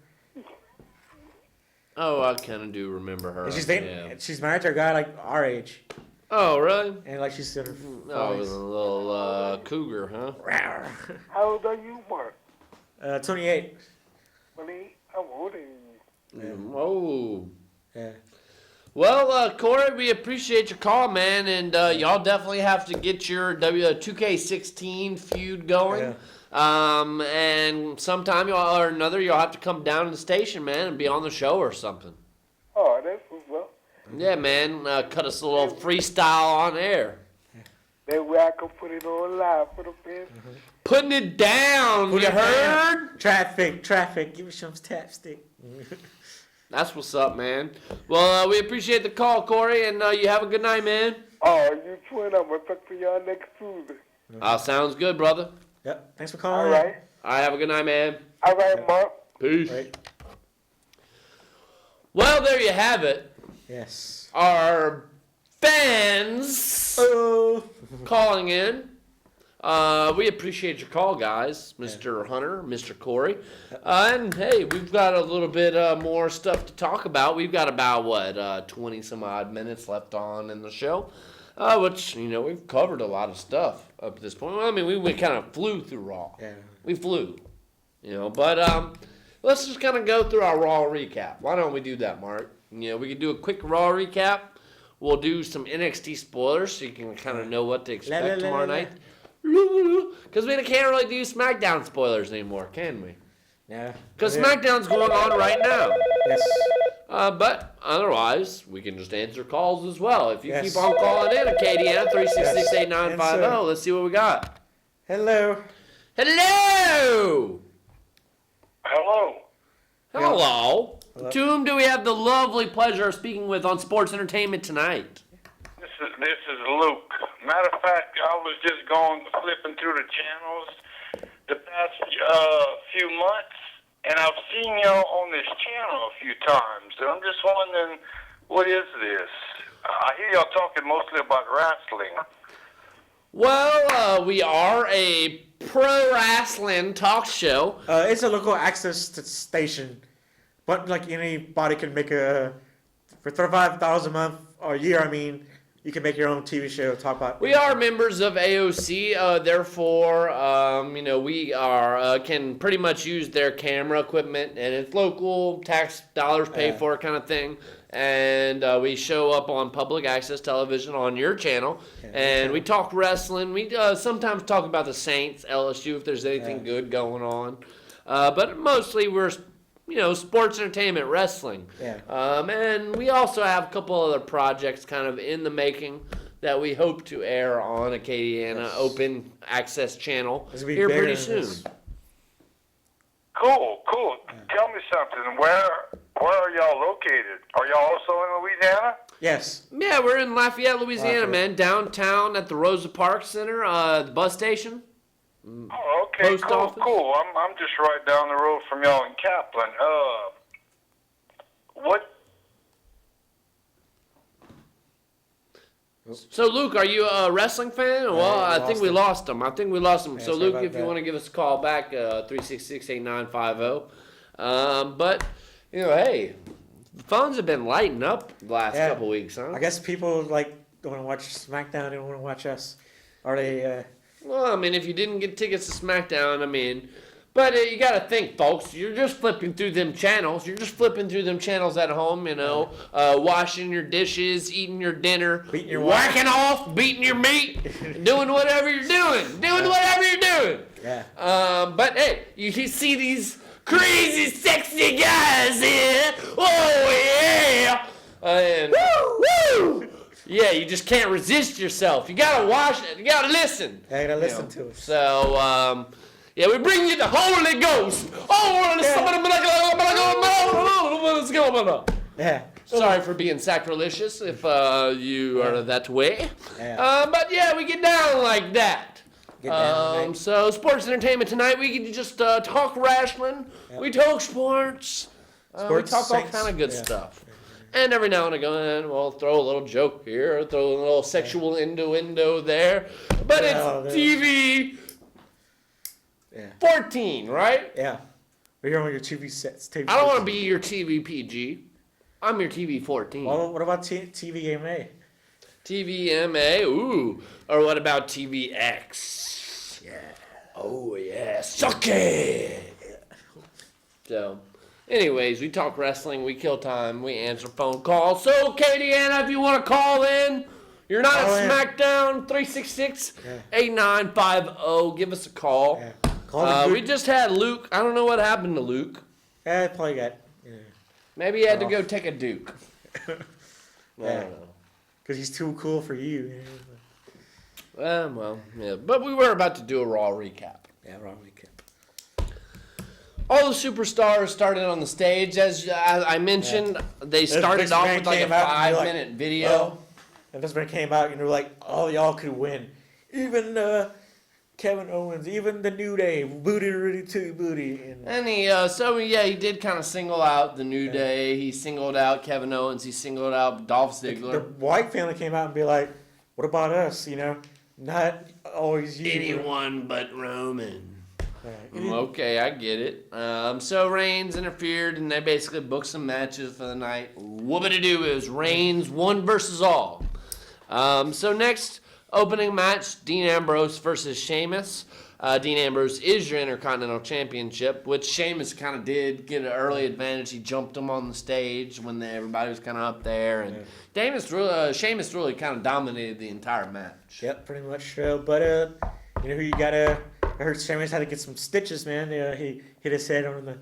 Oh, I kind of do remember her. And yeah. she's married to a guy like our age, Oh, really? and like she's in her Oh, it was a little cougar, huh? 40s. How old are you, Mark? 28. 28? I'm older than you. Oh. Yeah. Well, Corey, we appreciate your call, man, and y'all definitely have to get your 2K16 feud going. Yeah. And sometime or another, you'll have to come down to the station, man, and be on the show or something. Oh, that's what's up. Yeah, man, cut us a little freestyle on air. That way I can put it on live for the fans. Putting it down, Put you it down. heard? Traffic. Give me some tapstick. That's what's up, man. Well, we appreciate the call, Corey, and you have a good night, man. Oh, you too, and I'm going to talk to y'all next Tuesday. Sounds good, brother. Yep. Thanks for All calling. right. All right, have a good night, man. All right, Mark. Peace. Right. Well, there you have it. Yes. Our fans Oh. calling in. We appreciate your call, guys. Mr. Hunter, Mr. Corey. And hey, we've got a little bit more stuff to talk about. We've got about, 20 some odd minutes left on in the show. Which, we've covered a lot of stuff up to this point. Well, I mean, we kind of flew through Raw. Yeah. We flew. But let's just kind of go through our Raw recap. Why don't we do that, Mark? We can do a quick Raw recap. We'll do some NXT spoilers so you can kind of know what to expect tomorrow night. Because we can't really do SmackDown spoilers anymore, can we? Yeah. Because Yeah. SmackDown's going on right now. Yes. But otherwise, we can just answer calls as well. If you Yes. keep on calling in at KDN 366-8950, Yes. let's see what we got. Hello. Hello! Hello. Hello. Hello. To whom do we have the lovely pleasure of speaking with on Sports Entertainment tonight? This is Luke. Matter of fact, I was just flipping through the channels the past few months, and I've seen y'all on this channel a few times. And I'm just wondering, what is this? I hear y'all talking mostly about wrestling. Well, we are a pro wrestling talk show. It's a local access station, but like anybody can make for $35 a month or a year. I mean, you can make your own TV show. Talk about. We are members of AOC, therefore, we are can pretty much use their camera equipment, and it's local, tax dollars paid for kind of thing. and we show up on public access television on your channel, and we talk wrestling. We sometimes talk about the Saints, LSU, if there's anything good going on. But mostly we're, sports entertainment, wrestling. Yeah. And we also have a couple other projects kind of in the making that we hope to air on Acadiana open access channel here pretty soon. Cool. Tell me something. Where are y'all located? Are y'all also in Louisiana? Yes. Yeah, we're in Lafayette, Louisiana, Lafayette. man. Downtown at the Rosa Parks Center, the bus station. Oh, okay, Post office? cool. I'm just right down the road from y'all in Kaplan. What? So, Luke, are you a wrestling fan? Well, I think we lost him. Yeah, So, sorry Luke, about if you that. want to give us a call back, 366-8950. But, hey, the phones have been lighting up the last Yeah. couple weeks, huh? I guess people don't want to watch SmackDown. They don't want to watch us. Are they? Well, I mean, if you didn't get tickets to SmackDown, but you got to think, folks. You're just flipping through them channels. You're just flipping through them channels at home, washing your dishes, eating your dinner, Beating your whacking off, beating your meat, doing whatever you're doing. Yeah. But hey, you see these crazy, sexy guys here. Oh yeah. And woo! Yeah, you just can't resist yourself. You gotta watch it. You gotta listen. I gotta listen to us. So, we bring you the Holy Ghost. Yeah. Sorry for being sacrilegious if you are that way. Yeah. But yeah, we get down like that. Get down tonight. So sports entertainment tonight, we can just talk wrestling. Yep. We talk sports. We Sports, talk all Saints. kind of good Yeah. stuff. And every now and again, we'll throw a little joke here, throw a little sexual innuendo there. But Yeah, it's TV Yeah. 14, right? Yeah. We're on your TV sets. TV I don't want to be your TV PG. I'm your TV 14. Well, what about TVMA? TVMA, ooh. Or what about TVX? Yeah. Oh, yeah. Suck it. So, anyways, we talk wrestling, we kill time, we answer phone calls. So, Acadiana, if you want to call in, you're not Call at in. SmackDown, 366-8950. Give us a call. Yeah. Call the We just had Luke. I don't know what happened to Luke. Yeah, probably got. Maybe he had to go take a Duke. I Yeah. don't know. Because he's too cool for you. Well, yeah. But we were about to do a Raw recap. Yeah, wrong recap. All the superstars started on the stage. As I mentioned, they started Vince off McMahon with like a came out and you're like, 5-minute video. Well, and this man came out and they're like, oh, y'all could win. Even Kevin Owens, even the New Day, booty, really too booty. And And he did kind of single out the New Day. He singled out Kevin Owens. He singled out Dolph the Ziggler. White family came out and be like, what about us? Not always you. Anyone but Roman. Yeah. Okay, I get it. So Reigns interfered, and they basically booked some matches for the night. Whoopity-doo, it was Reigns 1 versus all. So next opening match, Dean Ambrose versus Sheamus. Dean Ambrose is your Intercontinental Championship, which Sheamus kind of did get an early advantage. He jumped him on the stage when everybody was kind of up there, and Sheamus really kind of dominated the entire match. Yep, pretty much. But who you gotta? I heard Sheamus had to get some stitches, man. He hit his head on the.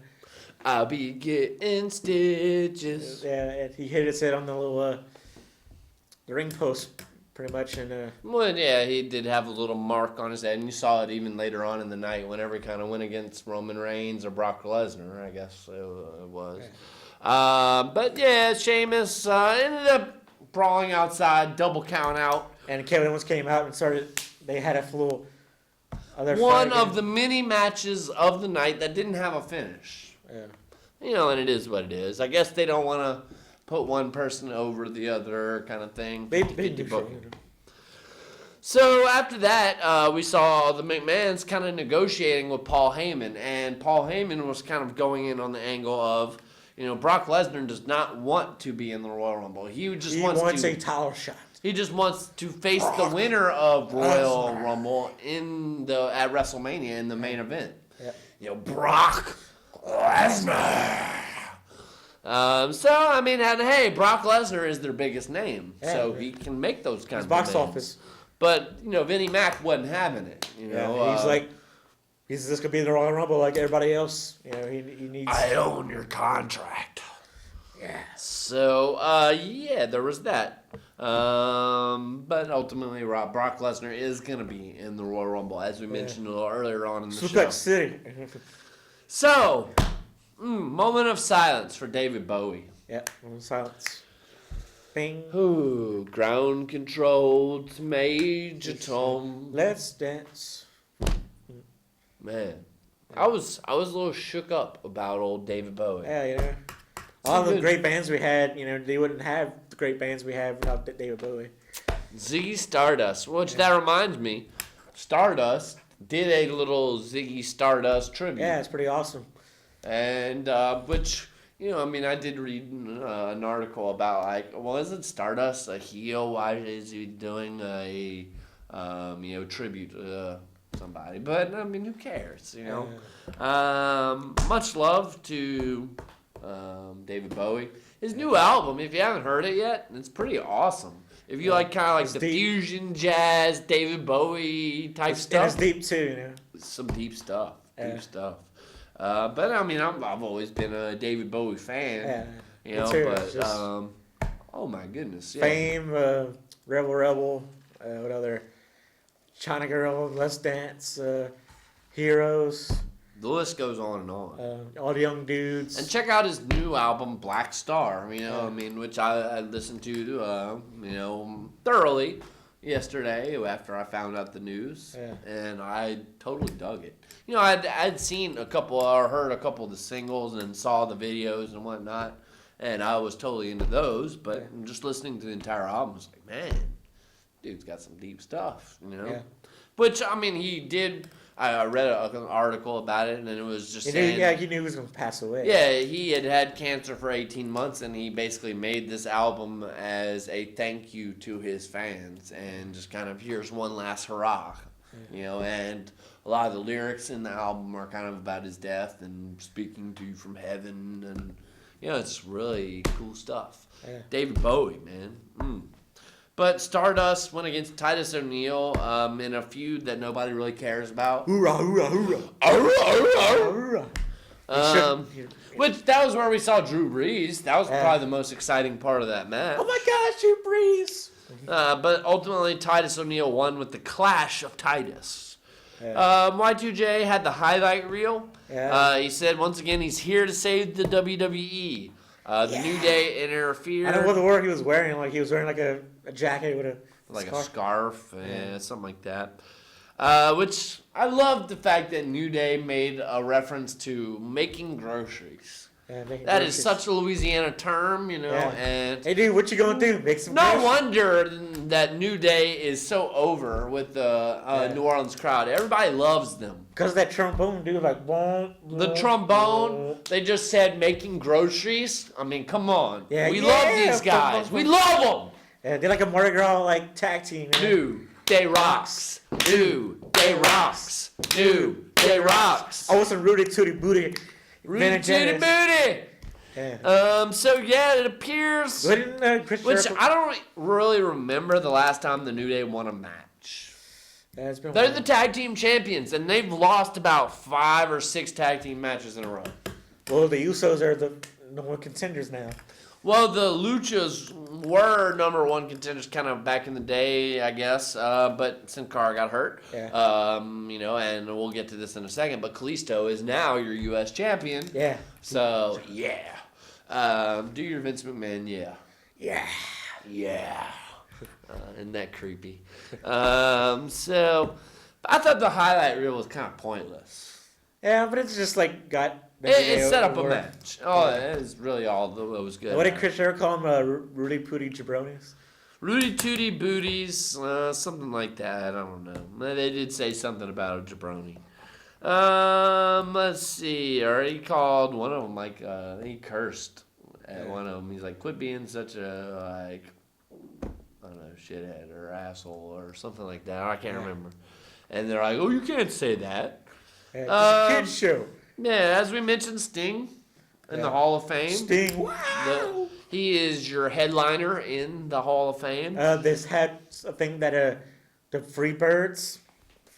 I'll be getting stitches. Yeah, and he hit his head on the little the ring post, pretty much, and Well, yeah, he did have a little mark on his head, and you saw it even later on in the night whenever he kind of went against Roman Reigns or Brock Lesnar, I guess it was. But yeah, Sheamus ended up brawling outside, double count out. and Kevin Owens came out and started. They had a little. One of the many matches of the night that didn't have a finish. Yeah. And it is what it is. I guess they don't want to put one person over the other kind of thing. They Get do the so, booking. So after that, we saw the McMahons kind of negotiating with Paul Heyman, and Paul Heyman was kind of going in on the angle of, Brock Lesnar does not want to be in the Royal Rumble. He just He wants wants to. a title shot. He just wants to face the winner of Royal Rumble at WrestleMania in the main event. Yep. Brock Lesnar. So, I mean, and hey, Brock Lesnar is their biggest name, Yeah, so man. he can make those kinds His of box names. office. But, Vinnie Mac wasn't having it, Yeah, he's just gonna be in the Royal Rumble like everybody else. He needs. I own your contract. Yeah. So, there was that. But ultimately, Brock Lesnar is going to be in the Royal Rumble, as we mentioned a little earlier on in the show. Suplex City. So, moment of silence for David Bowie. Yeah, silence. Bing. Ooh, ground control to Major Tom. Let's dance. Man, I was a little shook up about old David Bowie. Yeah, all the great bands we had, they wouldn't have the great bands we have without David Bowie. Ziggy Stardust, which that reminds me, Stardust did a little Ziggy Stardust tribute. Yeah, it's pretty awesome. And which, I did read an article about isn't Stardust a heel? Why is he doing a tribute to somebody? But who cares? Much love to David Bowie. His new album, if you haven't heard it yet, it's pretty awesome. If you like the deep. fusion jazz, David Bowie type stuff. It's deep too, Some deep stuff. Yeah. Deep stuff. But I've always been a David Bowie fan. Yeah. Me too. But It's just oh my goodness. Yeah. Fame, Rebel, what other? China Girl, Let's Dance, Heroes. The list goes on and on. All the young dudes. And check out his new album, Black Star. Which I listened to, thoroughly yesterday after I found out the news, and I totally dug it. I'd seen heard a couple of the singles and saw the videos and whatnot, and I was totally into those. But just listening to the entire album, I was like, man, dude's got some deep stuff, Yeah. Which he did. I read an article about it, and it was just saying... he knew he was going to pass away. Yeah, he had cancer for 18 months, and he basically made this album as a thank you to his fans, and just kind of, here's one last hurrah, and a lot of the lyrics in the album are kind of about his death, and speaking to you from heaven, and, it's really cool stuff. Yeah. David Bowie, man. But Stardust went against Titus O'Neil in a feud that nobody really cares about. Hoorah, hoorah, hoorah. Hoorah, hoorah. Which, that was where we saw Drew Brees. That was probably the most exciting part of that match. Oh my gosh, Drew Brees. But ultimately, Titus O'Neil won with the Clash of Titus. Yeah. Y2J had the highlight reel. Yeah. He said, once again, he's here to save the WWE. The New Day interfered. I don't know what the word he was wearing. Like, he was wearing like a jacket with a scarf, something like that. Which I love the fact that New Day made a reference to making groceries. Yeah, that is such a Louisiana term, Yeah. and hey dude, what you gonna do? Make some no groceries? wonder that New Day is so over with the New Orleans crowd. Everybody loves them. Because that trombone, dude, like, boom. The trombone, they just said making groceries. Come on. Yeah, we love these guys. We love them. Yeah, they're like a Mardi Gras, like, tag team. Dude, they rocks. Dude, they rocks. Dude, they rocks. Oh, some Rudy Tooty Booty. Rudy Tooty Booty. Yeah. It appears... Chris Which Jericho- I don't really remember the last time the New Day won a match. Yeah, it's been a They're while. the tag team champions, and they've lost about 5 or 6 tag team matches in a row. Well, the Usos are the number one contenders now. Well, the Luchas were number 1 contenders kind of back in the day, I guess. But Sin Cara got hurt. Yeah. And we'll get to this in a second. But Kalisto is now your U.S. champion. Yeah. So, yeah. Do your Vince McMahon, yeah. Yeah. Yeah. Isn't that creepy? So, I thought the highlight reel was kind of pointless. Yeah, but it's just like got... It set up a match. Oh, that is really all that was good. What did Chris Jericho call him? Rudy Pooty Jabronis? Rudy Tooty Booties, something like that. I don't know. They did say something about a jabroni. Let's see. Or he called one of them he cursed at one of them. He's like, "Quit being such a I don't know, shithead or asshole or something like that." I can't remember. And they're like, "Oh, you can't say that." Yeah, it's a kid's show. Yeah, as we mentioned, Sting in the Hall of Fame. Sting. Wow. He is your headliner in the Hall of Fame. This had a thing that the Freebirds.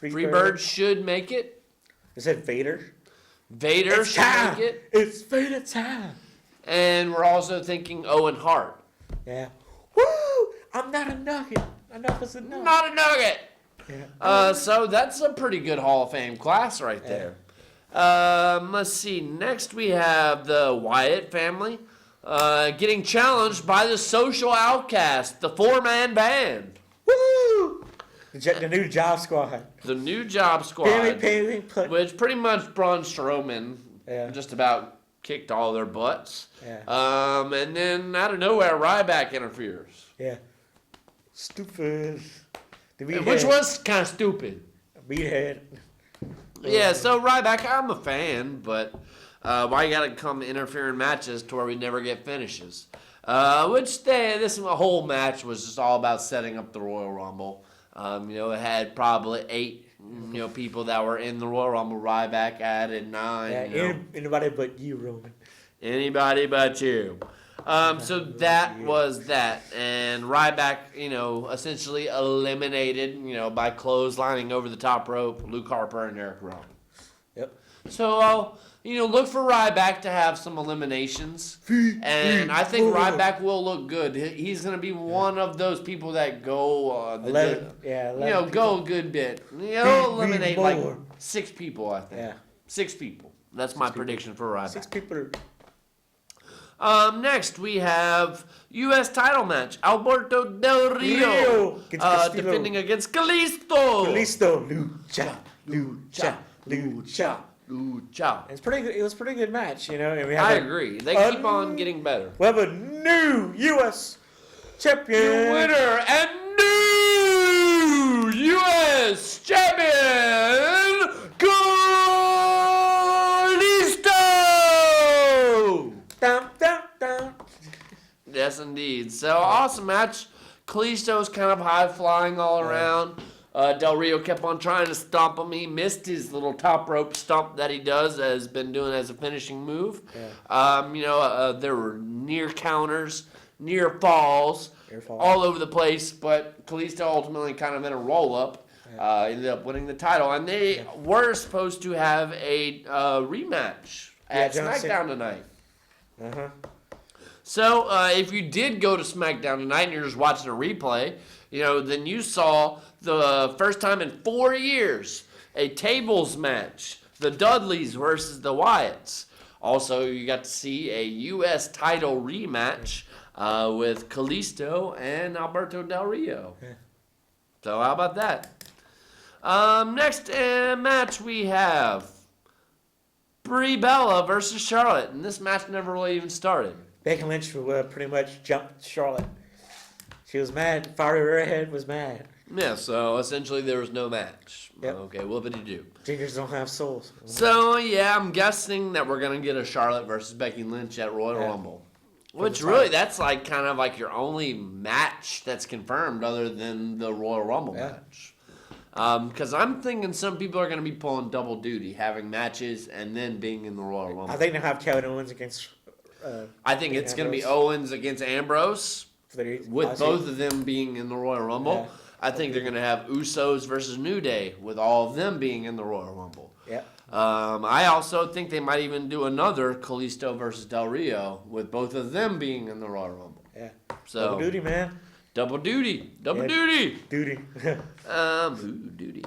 Freebirds should make it. Is it Vader? Vader It's should time. make it. It's Vader time. And we're also thinking Owen Hart. Yeah. Woo! I'm not a nugget. Enough is enough. Not a nugget. Yeah. So that's a pretty good Hall of Fame class right there. Let's see. Next we have the Wyatt family getting challenged by the Social Outcast, the 4-man band. Woo! The new Job Squad. The new Job Squad, Put. which pretty much Braun Strowman Yeah. just about kicked all their butts. Yeah. And then out of nowhere, Ryback interferes. Yeah. Stupid. Which was kind of stupid. Meathead. Yeah, so Ryback, I'm a fan, but why you gotta come interfere in matches to where we never get finishes? This whole match was just all about setting up the Royal Rumble. It had probably 8, people that were in the Royal Rumble. Ryback added 9. Yeah, anybody but you, Roman. Anybody but you. So that was that. And Ryback, essentially eliminated, by clotheslining over the top rope Luke Harper and Eric Rowan. Yep. So, look for Ryback to have some eliminations. And I think Ryback will look good. He's going to be one of those people that go, go a good bit. He'll eliminate like 6 people, I think. Yeah. 6 people. That's my prediction for Ryback. 6 people. Next, we have U.S. title match. Alberto Del Rio defending against Kalisto. Lucha. It's pretty good. It was a pretty good match, And we have I agree. They keep on getting better. We have a new U.S. champion. Your winner and new U.S. champion, Kalisto. Dum, dum, dum. Yes, indeed. So, awesome match. Kalisto's kind of high-flying all around. Del Rio kept on trying to stomp him. He missed his little top rope stomp that he has been doing as a finishing move. Yeah. There were near counters, near falls, all over the place, but Kalisto ultimately kind of in a roll-up ended up winning the title. And they were supposed to have a rematch at SmackDown tonight. Uh-huh. So, if you did go to SmackDown tonight and you're just watching a replay, then you saw the first time in 4 years a tables match, the Dudleys versus the Wyatts. Also, you got to see a U.S. title rematch with Kalisto and Alberto Del Rio. Yeah. So, how about that? Next match we have Brie Bella versus Charlotte, and this match never really even started. Becky Lynch pretty much jumped Charlotte. She was mad. Fiery Redhead was mad. Yeah, so essentially there was no match. Yep. Okay, whoopity-doo. Gingers don't have souls. So, yeah, I'm guessing that we're going to get a Charlotte versus Becky Lynch at Royal Rumble. Which really, that's like kind of like your only match that's confirmed other than the Royal Rumble match. Because I'm thinking some people are going to be pulling double duty, having matches and then being in the Royal Rumble. I think they'll have Kevin Owens against... I think it's going to be Owens against Ambrose, with both of them being in the Royal Rumble. Yeah. I think they're going to have Usos versus New Day, with all of them being in the Royal Rumble. Yeah. I also think they might even do another Kalisto versus Del Rio, with both of them being in the Royal Rumble. Yeah. So Double duty, man. Double duty. Double Yeah. duty. Duty. Duty.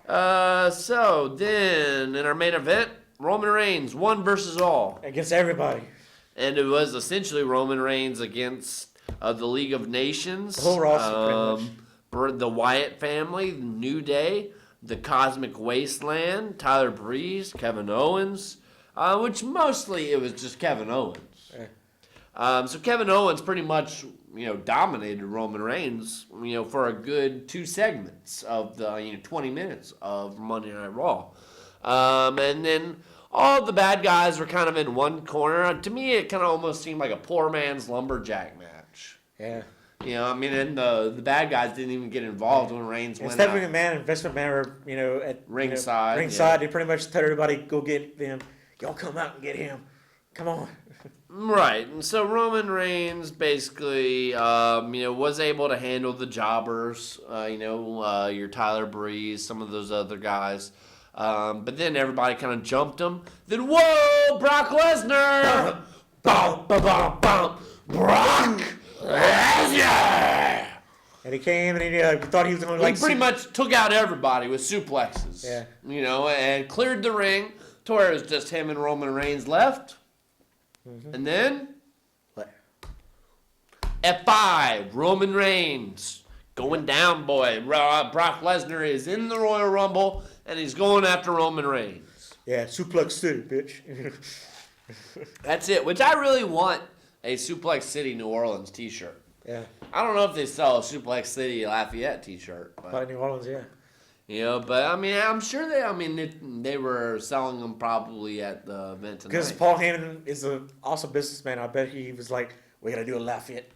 So then in our main event, Roman Reigns, 1 versus all. Against everybody. And it was essentially Roman Reigns against the League of Nations. The whole roster, pretty much. The Wyatt family, the New Day, the Cosmic Wasteland, Tyler Breeze, Kevin Owens, which mostly it was just Kevin Owens. Yeah. So Kevin Owens pretty much, dominated Roman Reigns, for a good 2 segments of the 20 minutes of Monday Night Raw. And then all the bad guys were kind of in one corner. To me, it kind of almost seemed like a poor man's lumberjack match. Yeah. And the bad guys didn't even get involved when Reigns went Stephanie out. McMahon and Vince McMahon were, at Ringside. Ringside. They pretty much told everybody, go get them. Y'all come out and get him. Come on. Right, and so Roman Reigns basically, was able to handle the jobbers, your Tyler Breeze, some of those other guys. But then everybody kind of jumped him. Then, whoa, Brock Lesnar! Bum, bum, bum, bum. Brock Lesnar! And he came and he thought he was going to He pretty much took out everybody with suplexes. Yeah. And cleared the ring to where it was just him and Roman Reigns left. Mm-hmm. And then What? F5, Roman Reigns going down, boy. Brock Lesnar is in the Royal Rumble, and he's going after Roman Reigns. Yeah, Suplex City, bitch. That's it, which I really want a Suplex City New Orleans t-shirt. Yeah, I don't know if they sell a Suplex City Lafayette t-shirt. But, probably New Orleans, yeah. but I mean, I'm sure they were selling them probably at the event tonight. Because Paul Heyman is an awesome businessman. I bet he was like, we got to do a Lafayette,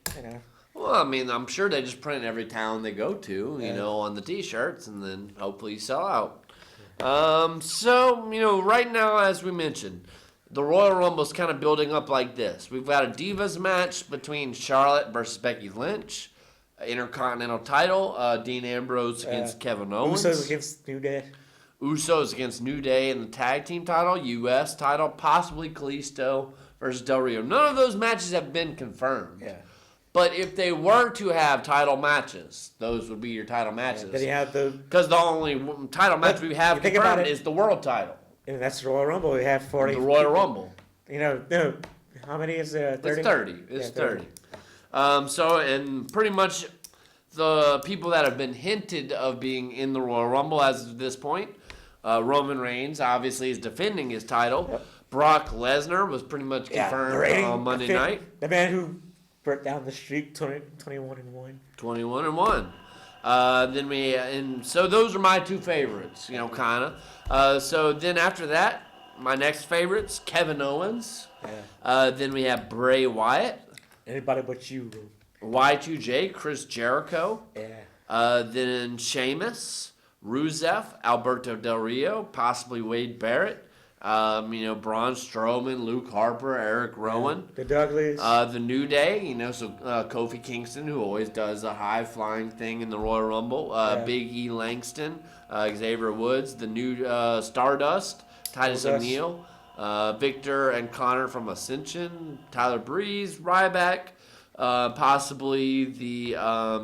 Well, I mean, I'm sure they just print every town they go to, Yeah. on the t-shirts, and then hopefully sell out. Right now, as we mentioned, the Royal Rumble's kind of building up like this. We've got a Divas match between Charlotte versus Becky Lynch, Intercontinental title, Dean Ambrose against Kevin Owens. Usos against New Day. Usos against New Day in the tag team title, U.S. title, possibly Kalisto versus Del Rio. None of those matches have been confirmed. Yeah. But if they were to have title matches, those would be your title matches. Then you have the, Because the only title match we have think about confirmed it. is the world title, and that's the Royal Rumble. We have 40. the Royal Rumble. No, how many is there? 30? It's 30. It's Yeah, 30. And pretty much the people that have been hinted of being in the Royal Rumble as of this point, Roman Reigns obviously is defending his title. Yep. Brock Lesnar was pretty much Yeah, confirmed the rating, on Monday night. The man who broke down the streak, 21-1. 21-1. So those are my two favorites, kind of. So then after that, my next favorites, Kevin Owens. Yeah. Then we have Bray Wyatt, Anybody but you, bro. Y2J, Chris Jericho. Yeah. Then Sheamus, Rusev, Alberto Del Rio, possibly Wade Barrett. Braun Strowman, Luke Harper, Eric Rowan. The Dudleys. The New Day, Kofi Kingston, who always does a high-flying thing in the Royal Rumble. Big E. Langston, Xavier Woods, the new Stardust, Titus Stardust. O'Neil, Victor and Connor from Ascension, Tyler Breeze, Ryback, possibly the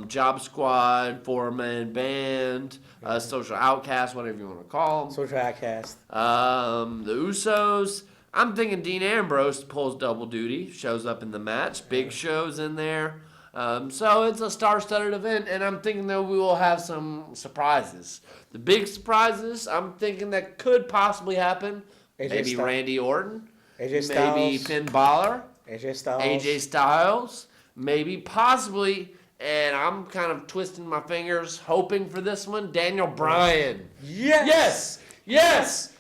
Job Squad, 4-man band, Social Outcast, whatever you want to call them. Social Outcast. The Usos. I'm thinking Dean Ambrose pulls double duty, shows up in the match. Big Show's in there. So it's a star-studded event, and I'm thinking that we will have some surprises. The big surprises I'm thinking that could possibly happen. Maybe Styles. Randy Orton. AJ Styles. Maybe Finn Balor. AJ Styles. AJ Styles. Maybe possibly, and I'm kind of twisting my fingers, hoping for this one, Daniel Bryan. Yes. Yes.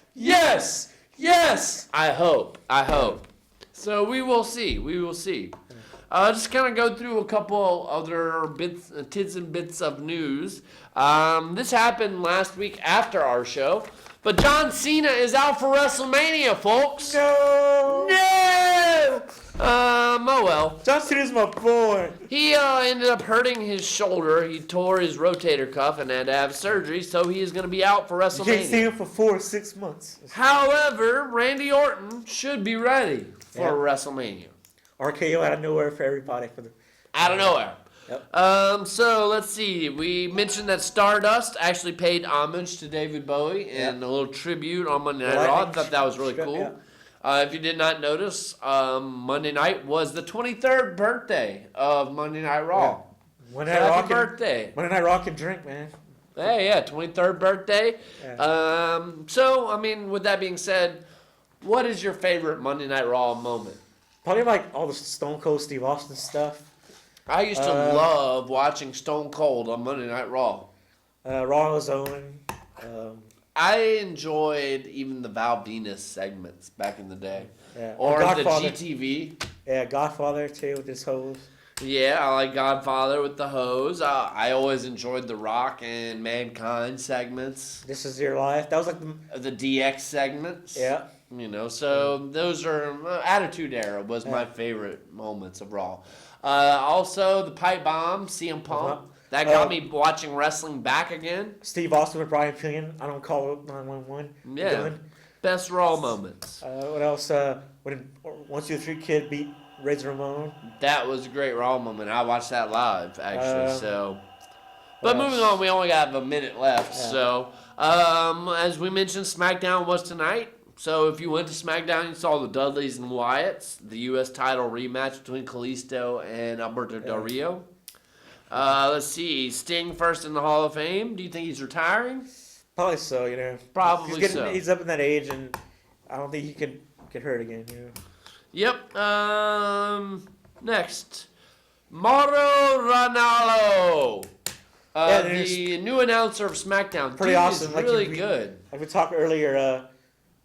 I hope. So we will see. Just kind of go through a couple other tidbits and bits of news. This happened last week after our show, but John Cena is out for WrestleMania, folks. No. Oh well. John Cena's my boy. He ended up hurting his shoulder. He tore his rotator cuff and had to have surgery, so he is going to be out for You can't see WrestleMania. him for 4 or 6 months. However, Randy Orton should be ready for WrestleMania. RKO out of nowhere for everybody. Out of nowhere. Yep. So let's see. We mentioned that Stardust actually paid homage to David Bowie in a little tribute on Monday Night Raw. I thought that was really cool. Yeah. If you did not notice, Monday night was the 23rd birthday of Monday Night Raw. When So I happy rock birthday. When I rock and drink, man. Hey, yeah, 23rd birthday. Yeah. With that being said, what is your favorite Monday Night Raw moment? Probably like all the Stone Cold Steve Austin stuff. I used to love watching Stone Cold on Monday Night Raw. Raw Zone. I enjoyed even the Val Venus segments back in the day. Yeah. Or the Godfather. GTV. Yeah, Godfather too with his hose. Yeah, I like Godfather with the hose. I always enjoyed the Rock and Mankind segments. This Is Your Life. That was like The DX segments. yeah. So those are Attitude Era was my favorite moments of Raw. Also, the pipe bomb, CM Punk. That got me watching wrestling back again. Steve Austin with Brian Pillman. I don't call it 911. Yeah. Best Raw moments. What else? When 1-2-3 Kid beat Razor Ramon. That was a great Raw moment. I watched that live, actually. But else? moving on, we only got a minute left. Yeah. So, as we mentioned, SmackDown was tonight. So if you went to SmackDown, you saw the Dudleys and Wyatts, the U.S. title rematch between Kalisto and Alberto Del Rio. Let's see, Sting first in the Hall of Fame. Do you think he's retiring? Probably so. Probably he's so. He's up in that age, and I don't think he could get hurt again. Yep. Next, Mauro Ranallo. The new announcer of SmackDown. Pretty Dude awesome. Is really good. Like we talked earlier,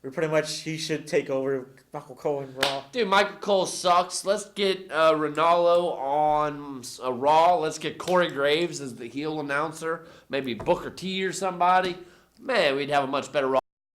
he should take over Michael Cole and Raw. Dude, Michael Cole sucks. Let's get Ranallo on Raw. Let's get Corey Graves as the heel announcer. Maybe Booker T or somebody. Man, we'd have a much better Raw.